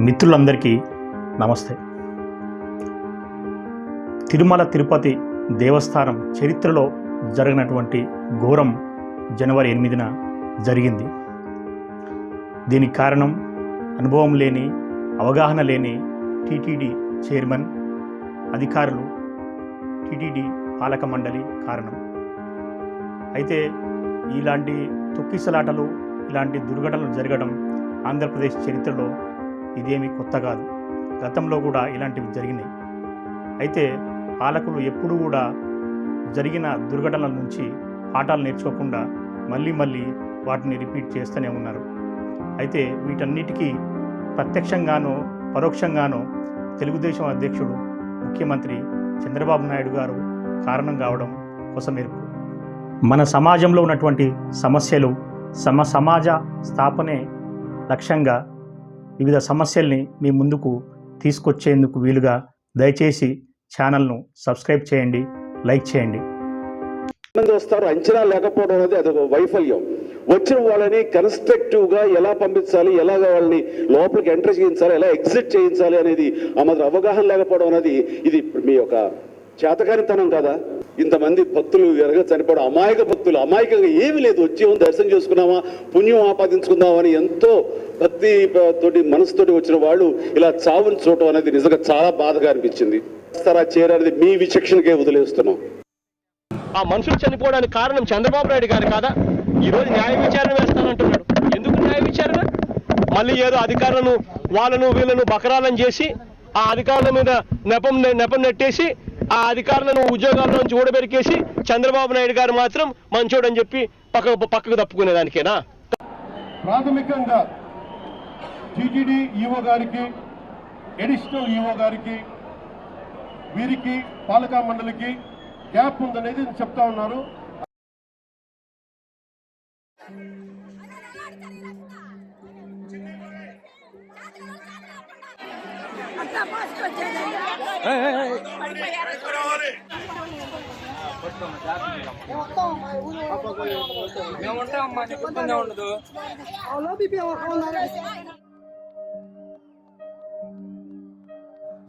మిత్రులందరికీ నమస్తే. తిరుమల తిరుపతి దేవస్థానం చరిత్రలో జరిగినటువంటి ఘోరం జనవరి 8న జరిగింది. దీనికి కారణం అనుభవం లేని, అవగాహన లేని టీటీడీ చైర్మన్, అధికారులు, టీటీడీ పాలక మండలి కారణం. అయితే ఇలాంటి తొక్కిసలాటలు, ఇలాంటి దుర్ఘటనలు జరగడం ఆంధ్రప్రదేశ్ చరిత్రలో ఇదేమీ కొత్త కాదు. గతంలో కూడా ఇలాంటివి జరిగినాయి. అయితే పాలకులు ఎప్పుడూ కూడా జరిగిన దుర్ఘటనల నుంచి పాఠాలు నేర్చుకోకుండా మళ్ళీ వాటిని రిపీట్ చేస్తూనే ఉన్నారు. అయితే వీటన్నిటికీ ప్రత్యక్షంగానో పరోక్షంగానో తెలుగుదేశం అధ్యక్షుడు, ముఖ్యమంత్రి చంద్రబాబు నాయుడు గారు కారణం కావడం కొసమెరుపు. మన సమాజంలో ఉన్నటువంటి సమస్యలు, సమాజ స్థాపనే లక్ష్యంగా వివిధ సమస్యల్ని మీ ముందుకు తీసుకొచ్చేందుకు వీలుగా దయచేసి ఛానల్ను సబ్స్క్రైబ్ చేయండి, లైక్ చేయండి. వస్తారు అంచనా లేకపోవడం అనేది అది వైఫల్యం. వచ్చిన వాళ్ళని కన్స్ట్రక్టివ్గా ఎలా పంపించాలి, ఎలాగ వాళ్ళని లోపలికి ఎంటర్ చేయించాలి, ఎలా ఎగ్జిట్ చేయించాలి అనేది ఆ మాత్రం అవగాహన లేకపోవడం అనేది ఇది మీ యొక్క చేతకానితనం కదా. ఇంతమంది భక్తులు ఎరగ చనిపోవడం, అమాయక భక్తులు, అమాయకంగా ఏమీ లేదు, వచ్చేమో దర్శనం చేసుకున్నామా, పుణ్యం ఆపాదించుకుందామా అని ఎంతో భక్తి తోటి మనసుతోటి వచ్చిన వాళ్ళు ఇలా చావుని చూడటం అనేది నిజంగా చాలా బాధగా అనిపించింది. చేరనేది మీ విచక్షణకే వదిలేస్తున్నాం. ఆ మనుషులు చనిపోవడానికి కారణం చంద్రబాబు నాయుడు గారు కాదా? ఈరోజు న్యాయ విచారణ వేస్తానంటున్నాడు. ఎందుకు న్యాయ విచారణ? మళ్ళీ ఏదో అధికారులను వాళ్ళను వీళ్ళను బకరాలను చేసి ఆ అధికారుల మీద నెపం నెట్టేసి ఆ అధికారులను ఉద్యోగాల నుంచి ఊడబెరికేసి చంద్రబాబు నాయుడు గారు మాత్రం మంచోడని చెప్పి పక్కకు తప్పుకునేదానికేనా? ప్రాథమికంగా టీటీడీ ఈఓ గారికి, అడిషనల్ ఈఓ గారికి, వీరికి పాలకా మండలికి గ్యాప్ ఉందనేది చెప్తా ఉన్నారు.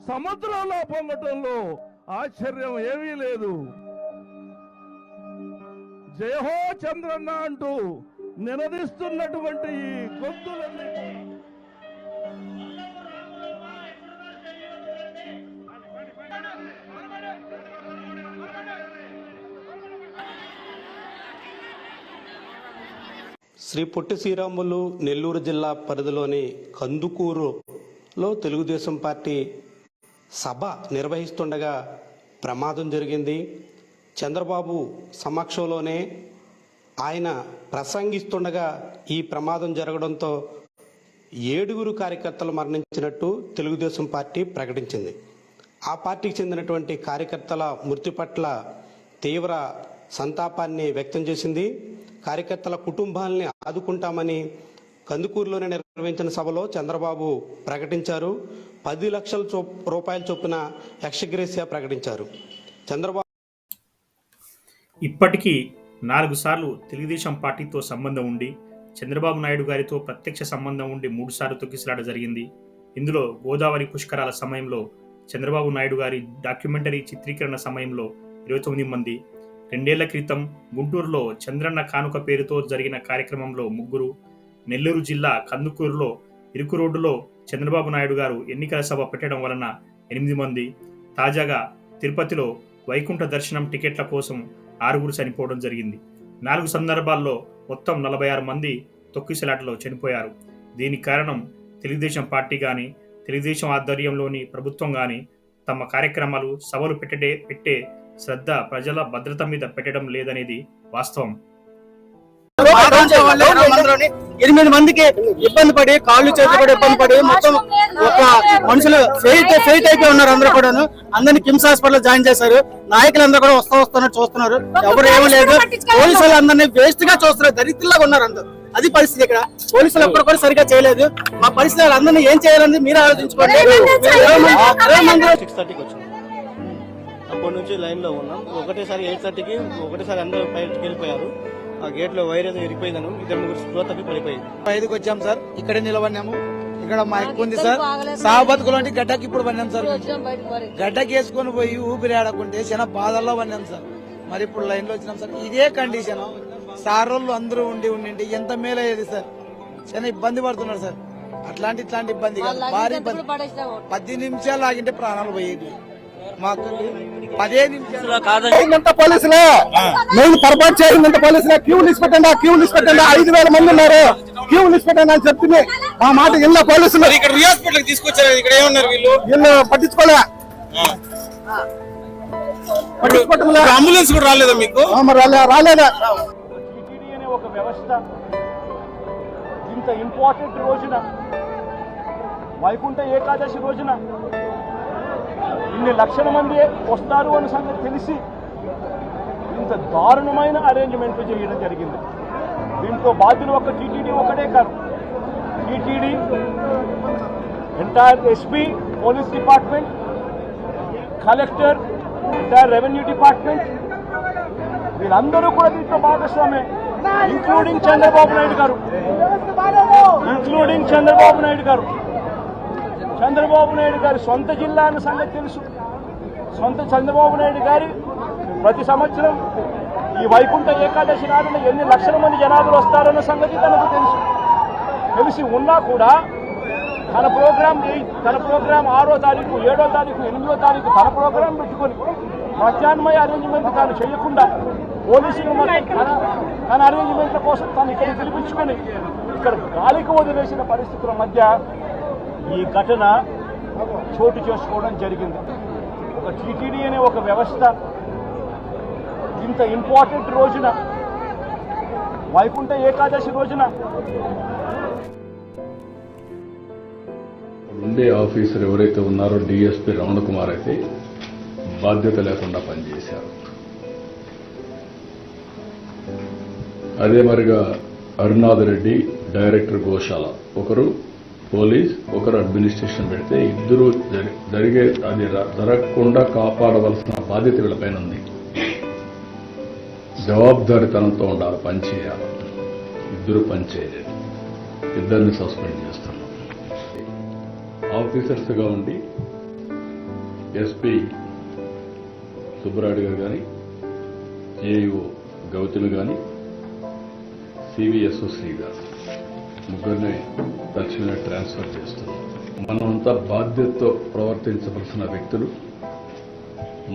సముద్రంలో పొంగటంలో ఆశ్చర్యం ఏమీ లేదు. జయహో చంద్రన్న అంటూ నినదిస్తున్నటువంటి ఈ గొంతులన్నీ శ్రీ పొట్టి శ్రీరాములు నెల్లూరు జిల్లా పరిధిలోని కందుకూరులో తెలుగుదేశం పార్టీ సభ నిర్వహిస్తుండగా ప్రమాదం జరిగింది. చంద్రబాబు సమక్షంలోనే ఆయన ప్రసంగిస్తుండగా ఈ ప్రమాదం జరగడంతో 7 కార్యకర్తలు మరణించినట్టు తెలుగుదేశం పార్టీ ప్రకటించింది. ఆ పార్టీకి చెందినటువంటి కార్యకర్తల మృతి పట్ల తీవ్ర సంతాపాన్ని వ్యక్తం చేసింది. కార్యకర్తల కుటుంబాలని ఆదుకుంటామని కందుకూరులోనే నిర్వహించిన సభలో చంద్రబాబు ప్రకటించారు. 10 లక్షల రూపాయల చొప్పున ఎక్స్గ్రేషియా ప్రకటించారు. చంద్రబాబు ఇప్పటికీ 4 సార్లు తెలుగుదేశం పార్టీతో సంబంధం ఉండి, చంద్రబాబు నాయుడు గారితో ప్రత్యక్ష సంబంధం ఉండి 3 సార్లు తొక్కిసలాట జరిగింది. ఇందులో గోదావరి పుష్కరాల సమయంలో, చంద్రబాబు నాయుడు గారి డాక్యుమెంటరీ చిత్రీకరణ సమయంలో 29 మంది, 2 ఏళ్ల క్రితం గుంటూరులో చంద్రన్న కానుక పేరుతో జరిగిన కార్యక్రమంలో 3, నెల్లూరు జిల్లా కందుకూరులో ఇరుకు రోడ్డులో చంద్రబాబు నాయుడు గారు ఎన్నికల సభ పెట్టడం వలన 8 మంది, తాజాగా తిరుపతిలో వైకుంఠ దర్శనం టికెట్ల కోసం 6 చనిపోవడం జరిగింది. 4 సందర్భాల్లో మొత్తం 46 మంది తొక్కిసలాటలో చనిపోయారు. దీనికి కారణం తెలుగుదేశం పార్టీ కానీ, తెలుగుదేశం ఆధ్వర్యంలోని ప్రభుత్వం కానీ తమ కార్యక్రమాలు, సభలు పెట్టే శ్రద్ధ ప్రజల భద్రత మీద పెట్టడం లేదనేది వాస్తవం. 8 మందికి ఇబ్బంది పడి, కాళ్ళు చేతులు కూడా ఇబ్బంది పడి, మొత్తం ఒక మనుషులు ఫెయిట్ అయిపోయి ఉన్నారు. అందరూ కూడా అందరినీ కిమ్స్ హాస్పిటల్ జాయిన్ చేశారు. నాయకులందరూ కూడా వస్తున్నారు, చూస్తున్నారు. ఎవరు ఏమీ లేదు. పోలీసులు అందరినీ వేస్ట్ గా చూస్తున్నారు, దరిద్రులాగా ఉన్నారు అందరూ. అది పరిస్థితి. ఇక్కడ పోలీసులు ఎప్పుడు కూడా సరిగ్గా చేయలేదు. మా పరిస్థితి అందరినీ ఏం చేయాలని మీరు ఆలోచించుకోండి. 6:30కి వచ్చింది. అప్పటి నుంచి లైన్లో ఉన్నాం. ఒకటేసారి 8:30కి ఒకటేసారి అందరూ బయటకు వెళ్ళిపోయారు. ఆ గేట్లో వైర్ ఏదో ఇరిగిపోయిందను 2-3 స్లో తప్పి పడిపోయింది. 5కి వచ్చాం సార్, ఇక్కడే నిలబడినాము. ఇక్కడ మా ఎక్కువ ఉంది సార్. సాగు బతుకులు అంటే గడ్డకి ఇప్పుడు పన్నాం సార్. గడ్డకి వేసుకొని పోయి ఊపిరి ఆడకుంటే చాలా బాధల్లో పన్నాం సార్. మరి ఇప్పుడు లైన్ లో వచ్చినాం సార్. ఇదే కండిషన్ సార్ వాళ్ళు అందరూ ఉండి ఎంత మేలయ్యేది సార్. చాలా ఇబ్బంది పడుతున్నారు సార్. ఇట్లాంటి ఇబ్బంది కాదు, భారీ ఇబ్బంది. 10 నిమిషాలు ఆగింటే ప్రాణాలు పోయేది. మాకు 15 నిమిషాలు పోలీసులే నేను పొరపాటు చేసిందంటే పోలీసులే క్యూ లిస్ట్ పెట్టండి, 5,000 మంది ఉన్నారు, క్యూ లిస్ట్ పెట్టండి అని చెప్తుంది. ఆ మాట ఇళ్ళ పోలీసులు ఇక్కడ హాస్పిటల్ తీసుకొచ్చారు. ఇక్కడ ఏమన్నారు వీళ్ళు పట్టించుకోలే. అంబులెన్స్ కూడా రాలేదా మీకు? రాలేదా? టీటీడీ అనే ఒక వ్యవస్థ ఇంత ఇంపార్టెంట్ రోజున, వైకుంఠ ఏకాదశి రోజున ఇన్ని లక్షల మంది వస్తారు అన్న సంగతి తెలిసి ఇంత దారుణమైన అరేంజ్మెంట్లు చేయడం జరిగింది. దీంట్లో బాధ్యులు ఒక టీటీడీ ఒకటే కాదు, TTD, entire SP, police department, collector, entire revenue department, వీళ్ళందరూ కూడా దీంట్లో భాగస్వామే, ఇంక్లూడింగ్ చంద్రబాబు నాయుడు గారు. చంద్రబాబు నాయుడు గారి సొంత జిల్లా అన్న సంగతి తెలుసు. చంద్రబాబు నాయుడు గారి ప్రతి సంవత్సరం ఈ వైకుంఠ ఏకాదశి నాడున ఎన్ని లక్షల మంది జనాభాలు వస్తారన్న సంగతి తనకు తెలిసి ఉన్నా కూడా తన ప్రోగ్రాం 6వ తారీఖు, 7వ తారీఖు, 8వ తారీఖు తన ప్రోగ్రాం పెట్టుకొని ప్రత్యామ్నాయ అరేంజ్మెంట్ తాను చేయకుండా పోలీసులు తన అరేంజ్మెంట్ల కోసం తాను ఇక్కడ పిలిపించుకొని ఇక్కడ గాలికి వదిలేసిన పరిస్థితుల మధ్య ఈ ఘటన చోటు చేసుకోవడం జరిగింది. ఒక టీటీడీ అనే ఒక వ్యవస్థ ఇంత ఇంపార్టెంట్ రోజున, వైకుంఠ ఏకాదశి రోజున ఉండే ఆఫీసర్ ఎవరైతే ఉన్నారో డిఎస్పీ రమణ కుమార్ అయితే బాధ్యత లేకుండా పనిచేశారు. అదే మరిగా అరుణాథ్ రెడ్డి డైరెక్టర్ గోశాల, ఒకరు పోలీస్, ఒకరు అడ్మినిస్ట్రేషన్ పెడితే ఇద్దరు జరిగే అది జరగకుండా కాపాడవలసిన బాధ్యత వీళ్ళపైన ఉంది. జవాబుదారితనంతో ఉండాలి, పనిచేయాలి. ఇద్దరు పనిచేయలేదు, ఇద్దరిని సస్పెండ్ చేస్తున్నాం. ఆఫీసర్స్గా ఉండి ఎస్పీ సుబ్బరాయుడు గారు కానీ, ఏఈఓ గౌతమి కానీ, సివిఎస్ఓ గారు ముగ్గురిని తక్షణమే ట్రాన్స్ఫర్ చేస్తున్నాం. మనమంతా బాధ్యతతో ప్రవర్తించవలసిన వ్యక్తులు.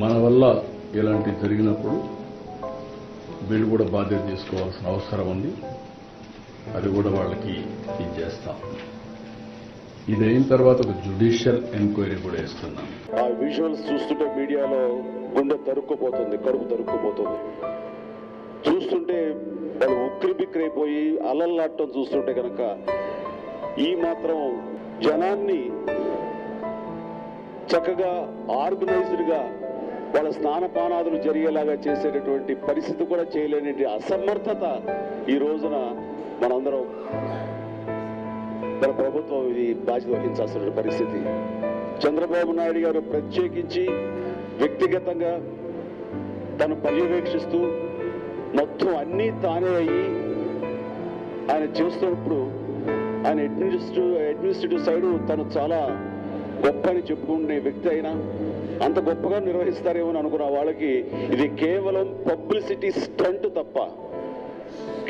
మన వల్ల ఇలాంటి జరిగినప్పుడు వీళ్ళు కూడా బాధ్యత తీసుకోవాల్సిన అవసరం ఉంది. అది కూడా వాళ్ళకి ఇచ్చేస్తాం. ఇది అయిన తర్వాత ఒక జ్యుడిషియల్ ఎంక్వైరీ కూడా వేస్తున్నాం. ఆ విజువల్స్ చూస్తుంటే మీడియాలో గుండె తరుక్కుపోతుంది, కడుపు తరుక్కుపోతుంది. చూస్తుంటే వాళ్ళు ఉక్కిరి బిక్కిరైపోయి అలల్లాడటం చూస్తుంటే కనుక ఈ మాత్రం జనాన్ని చక్కగా ఆర్గనైజ్డ్గా వాళ్ళ స్నానపానాదులు జరిగేలాగా చేసేటటువంటి పరిస్థితి కూడా చేయలేని అసమర్థత ఈ రోజున మనందరం, మన ప్రభుత్వం ఇది బాధ్యత వహించాల్సిన పరిస్థితి. చంద్రబాబు నాయుడు గారు ప్రత్యేకించి వ్యక్తిగతంగా తను పర్యవేక్షిస్తూ మొత్తం అన్నీ తానే అయ్యి ఆయన చేస్తున్నప్పుడు ఆయన అడ్మినిస్ట్రేటివ్ సైడ్ తను చాలా గొప్ప అని చెప్పుకునే వ్యక్తి అయినా అంత గొప్పగా నిర్వహిస్తారేమో అని అనుకున్న వాళ్ళకి ఇది కేవలం పబ్లిసిటీ స్టంట్ తప్ప,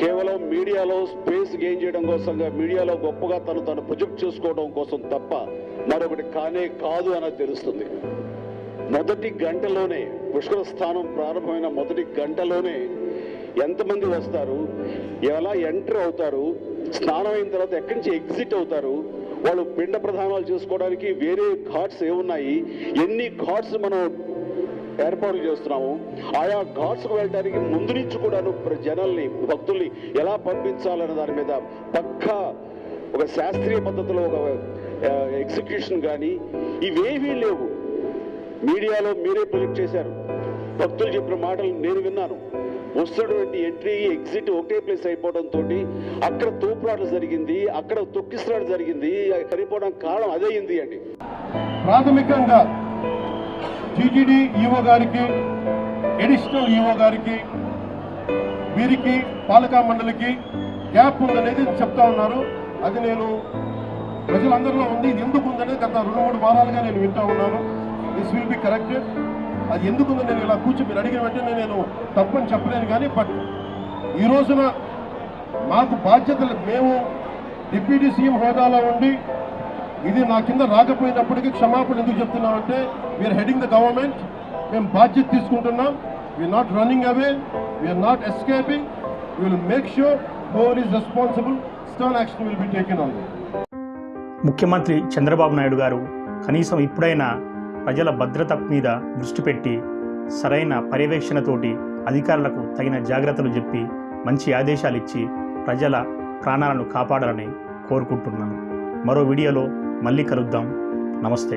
కేవలం మీడియాలో స్పేస్ గెయిన్ చేయడం కోసంగా, మీడియాలో గొప్పగా తను ప్రొజెక్ట్ చేసుకోవడం కోసం తప్ప మరొకటి కానే కాదు అన్నది తెలుస్తుంది. మొదటి గంటలోనే, పుష్కర స్థానం ప్రారంభమైన మొదటి గంటలోనే ఎంతమంది వస్తారు, ఎలా ఎంటర్ అవుతారు, స్నానం అయిన తర్వాత ఎక్కడి నుంచి ఎగ్జిట్ అవుతారు, వాళ్ళు పిండ ప్రధానాలు చేసుకోవడానికి వేరే ఘాట్స్ ఏమున్నాయి, ఎన్ని ఘాట్స్ మనం ఏర్పాటు చేస్తున్నాము, ఆయా ఘాట్స్కు వెళ్ళడానికి ముందు నుంచి కూడా జనాల్ని, భక్తుల్ని ఎలా పంపించాలనే దాని మీద పక్కా ఒక శాస్త్రీయ పద్ధతిలో ఒక ఎగ్జిక్యూషన్ కానీ ఇవేవీ లేవు. మీడియాలో మీరే ప్రొజెక్ట్ చేశారు, భక్తులు చెప్పిన మాటలు నేను విన్నాను. వస్తున్నటువంటి ఎంట్రీ ఎగ్జిట్ ఒకటే ప్లేస్ అయిపోవడంతో అక్కడ తోపులాట జరిగింది, అక్కడ తొక్కిసలాట జరిగింది, సరిపోవడానికి కారణం అదే అయింది అండి. ప్రాథమికంగా టీటీడీ ఈఓ గారికి, అడిషనల్ ఈఓ గారికి, వీరికి పాలకా మండలికి గ్యాప్ ఉందనేది చెప్తా ఉన్నారు. అది నేను ప్రజలందరిలో ఉంది. ఇది ఎందుకు ఉందనేది గత 2-3 వారాలుగా నేను వింటా ఉన్నాను. This will be corrected. అది ఎందుకుందో నేను ఇలా కూర్చొని మీరు అడిగిన వెంటనే నేను తప్పని చెప్పలేను. కానీ బట్ ఈ రోజున మాకు బాధ్యతలు, మేము డిప్యూటీ సీఎం హోదాలో ఉండి ఇది నా కింద రాకపోయినప్పటికీ క్షమాపణ ఎందుకు చెప్తున్నామంటే వీఆర్ హెడింగ్ ద గవర్నమెంట్. మేము బాధ్యత తీసుకుంటున్నాం. We're not running away, we're not escaping. We will make sure whoever is responsible, stern action will be taken on. ముఖ్యమంత్రి చంద్రబాబు నాయుడు గారు కనీసం ఇప్పుడైనా ప్రజల భద్రత మీద దృష్టి పెట్టి సరైన పర్యవేక్షణతోటి అధికారులకు తగిన జాగ్రత్తలు చెప్పి మంచి ఆదేశాలు ఇచ్చి ప్రజల ప్రాణాలను కాపాడాలని కోరుకుంటున్నాను. మరో వీడియోలో మళ్ళీ కలుద్దాం. నమస్తే.